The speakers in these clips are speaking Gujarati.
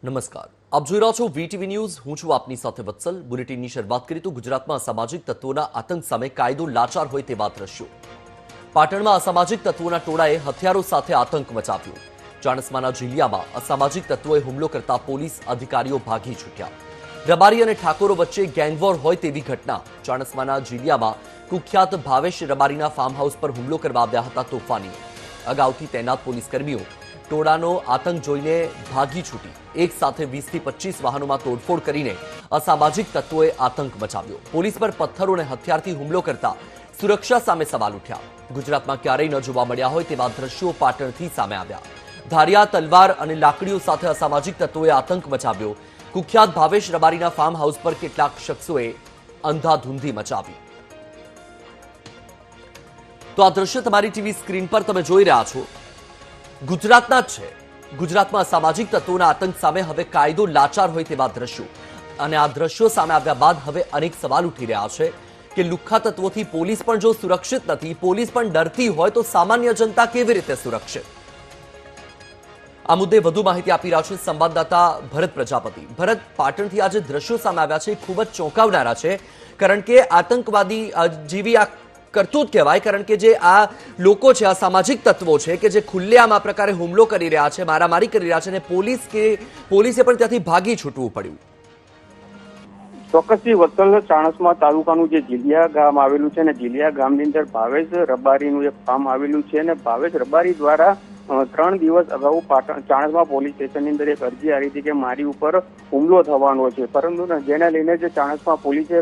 નમસ્કાર, આપ જોઈ રહ્યા છો વીટીવી ન્યૂઝ. હું છું આપની સાથે વત્સલ. બુલેટિનની શરૂઆત કરી તો ગુજરાતમાં અસામાજિક તત્વોના આતંક સામે કાયદો લાચાર હોય તેવા દ્રશ્યો. પાટણમાં અસામાજિક તત્વોના ટોળાએ હથિયારો સાથે આતંક મચાવ્યો. ચાણસ્માના જીલિયામાં અસામાજિક તત્વોએ હુમલો કરતા પોલીસ અધિકારીઓ ભાગી છૂટ્યા. રબારી અને ઠાકોરો વચ્ચે ગેંગવોર હોય તેવી ઘટના. ચાણસ્માના જીલિયામાં કુખ્યાત ભાવેશ રબારીના ફાર્મ હાઉસ પર હુમલો કરવા આવ્યા હતા તોફાનીઓ. અગાઉથી તૈનાત પોલીસકર્મીઓ ટોળાનો આતંક જોઈને ભાગી છૂટી. એક સાથે 20 થી 25 વાહનોમાં તોડફોડ કરીને અસામાજિક તત્વોએ આતંક મચાવ્યો. પોલીસ પર પથ્થરો અને હથિયારથી હુમલો કરતા સુરક્ષા સામે સવાલ ઉઠ્યા. ગુજરાતમાં ક્યારેય ન જોવા મળ્યા હોય તેવા દ્રશ્યો પાટણથી સામે આવ્યા. ધારિયા, તલવાર અને લાકડીઓ સાથે અસામાજિક તત્વોએ આતંક મચાવ્યો. કુખ્યાત ભાવેશ રબારીના ફાર્મ હાઉસ પર કેટલાક શખ્સોએ અંધાધૂંધી મચાવી. તો આ દ્રશ્ય તમારી ટીવી સ્ક્રીન પર તમે જોઈ રહ્યા છો. ગુજરાતના જ છે. ગુજરાતમાં અસામાજિક તત્વોના આતંક સામે હવે કાયદો લાચાર હોય તેવા દ્રશ્યો. અને આ દ્રશ્યો સામે આવ્યા બાદ હવે અનેક સવાલ ઉઠી રહ્યા છે કે લુખ્ખા તત્વોથી પોલીસ પણ જો સુરક્ષિત નથી, પોલીસ પણ ડરતી હોય તો સામાન્ય જનતા કેવી રીતે સુરક્ષિત? આ મુદ્દે વધુ માહિતી આપી રહ્યા છે સંવાદદાતા ભરત પ્રજાપતિ. ભરત, પાટણથી આજે દ્રશ્યો સામે આવ્યા છે ખૂબ જ ચોંકાવનારા છે, કારણ કે આતંકવાદી જેવી આ કરતૂત કહેવાય. કારણ કે જે આ લોકો છે, આ સામાજિક તત્વો છે કે જે ખુલ્લેઆમ આ પ્રકારે હુમલો કરી રહ્યા છે, મારામારી કરી રહ્યા છે, અને પોલીસે પણ ત્યાંથી ભાગી છૂટવું પડ્યું. ચોક્કસથી વત્સલ, ચાણસ્મા તાલુકાનું જે જીલિયા ગામ આવેલું છે ને જીલિયા ગામની અંદર ભાવેશ રબારીનું એક ફાર્મ આવેલું છે અને ભાવેશ રબારી દ્વારા 3 દિવસ અગાઉ ચાણસ્મા પોલીસ સ્ટેશનની અંદર એક અરજી આવી હતી કે મારી ઉપર હુમલો થવાનો છે. પરંતુ જેને લઈને જે ચાણસ્મા પોલીસે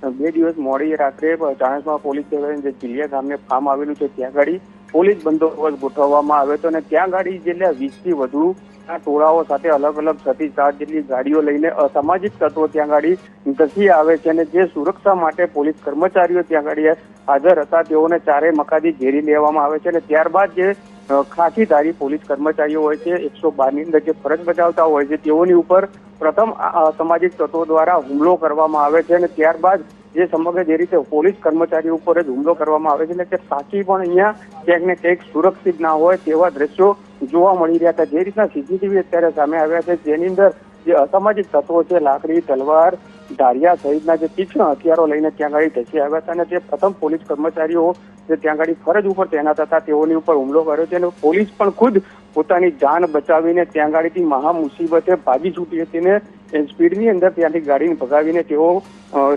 2 દિવસ મોડી રાત્રે ચાણસ્મા પોલીસ સ્ટેશન જે જીલિયા ગામને ફાર્મ આવેલું છે ત્યાં ગાડી પોલીસ બંદોબસ્ત ગોઠવવામાં આવ્યો હતો અને ત્યાં ગાડી જેટલા 20 થી વધુ ટોળાઓ સાથે અલગ અલગ 6 થી 7 જેટલી ગાડીઓ લઈને અસામાજિક તત્વો ત્યાં ગાડી ધસી આવે છે અને જે સુરક્ષા માટે પોલીસ કર્મચારીઓ ત્યાં ગાડી હાજર હતા તેઓને ચારે મકાથી ઘેરી લેવામાં આવે છે અને ત્યારબાદ જે ખાખીધારી પોલીસ કર્મચારીઓ હોય છે 112 ની અંદર જે ફરજ બજાવતા હોય છે તેઓની ઉપર પ્રથમ અસામાજિક તત્વો દ્વારા હુમલો કરવામાં આવે છે અને ત્યારબાદ જે સમગ્ર જે રીતે પોલીસ કર્મચારીઓ ઉપર જ હુમલો કરવામાં આવે છે એટલે કે સાચી પણ અહીંયા ક્યાંક ને ક્યાંક સુરક્ષિત ના હોય તેવા દ્રશ્યો જોવા મળી રહ્યા હતા. જે રીતના સીસીટીવી અત્યારે સામે આવ્યા છે જેની અંદર જે અસામાજિક તત્વો છે લાકડી, તલવાર, ધારિયા સહિતના જે તીક્ષ્ણ હથિયારો લઈને ત્યાં ગાડી ધસી આવ્યા હતા અને તે પ્રથમ પોલીસ કર્મચારીઓ જે ત્યાં ગાડી ફરજ ઉપર તૈનાત હતા તેઓની ઉપર હુમલો કર્યો છે અને પોલીસ પણ ખુદ પોતાની જાન બચાવીને ત્યાં ગાડીથી મહા મુસીબતે ભાગી છૂટી હતી ને સ્પીડની અંદર ત્યાંથી ગાડીને ભગાવીને તેઓ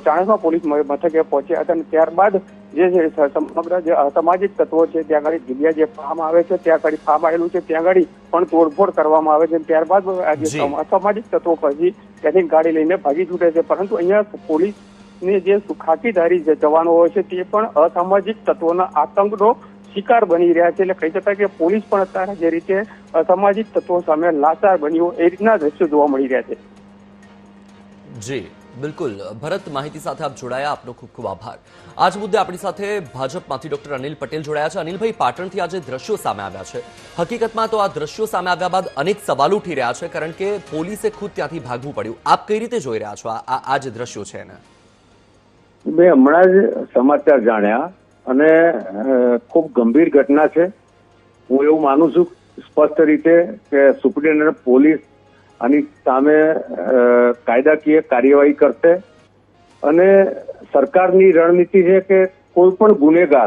ચાણસ્મા પોલીસ મથકે પહોંચ્યા હતા અને ત્યારબાદ જે સમગ્ર જે અસામાજિક તત્વો છે ત્યાં ગાડી જગ્યા જે ફાર્મ આવે છે ત્યાં ગાડી ફાર્મ આવેલું છે ત્યાં ગાડી પણ તોડફોડ કરવામાં આવે છે. ત્યારબાદ અસામાજિક તત્વો પછી ત્યાંથી ગાડી લઈને ભાગી છૂટે છે. પરંતુ અહીંયા પોલીસની જે ખાકીધારી જે જવાનો હોય છે તે પણ અસામાજિક તત્વોના આતંકનો શિકાર બની રહ્યા છે. એટલે કહી શકાય કે પોલીસ પણ અત્યારે જે રીતે અસામાજિક તત્વો સામે લાચાર બન્યો એ રીતના દ્રશ્યો જોવા મળી રહ્યા છે. જી બિલકુલ ભરત, માહિતી સાથે આપ જોડાયા, આપનો ખૂબ ખૂબ આભાર. આ જ મુદ્દે આપણી સાથે ભાજપમાંથી ડોક્ટર અનિલ પટેલ જોડાયા છે. અનિલભાઈ, પાટણથી આજે દ્રશ્યો સામે આવ્યા છે. હકીકતમાં તો આ દ્રશ્યો સામે આવ્યા બાદ અનેક સવાલો ઉઠી રહ્યા છે, કારણ કે પોલીસે ખુદ ત્યાંથી ભાગવું પડ્યું. આપ કઈ રીતે જોઈ રહ્યા છો આ જે દ્રશ્યો છે એને? મેં હમણાં જ સમાચાર જાણ્યા અને ખૂબ ગંભીર ઘટના છે. હું એવું માનું છું સ્પષ્ટ રીતે કે સુપ્રિન્ટેન્ડન્ટ પોલીસ આની સામે કાયદાકીય કાર્યવાહી કરશે અને સરકારની રણનીતિ છે કે કોઈ પણ ગુનેગાર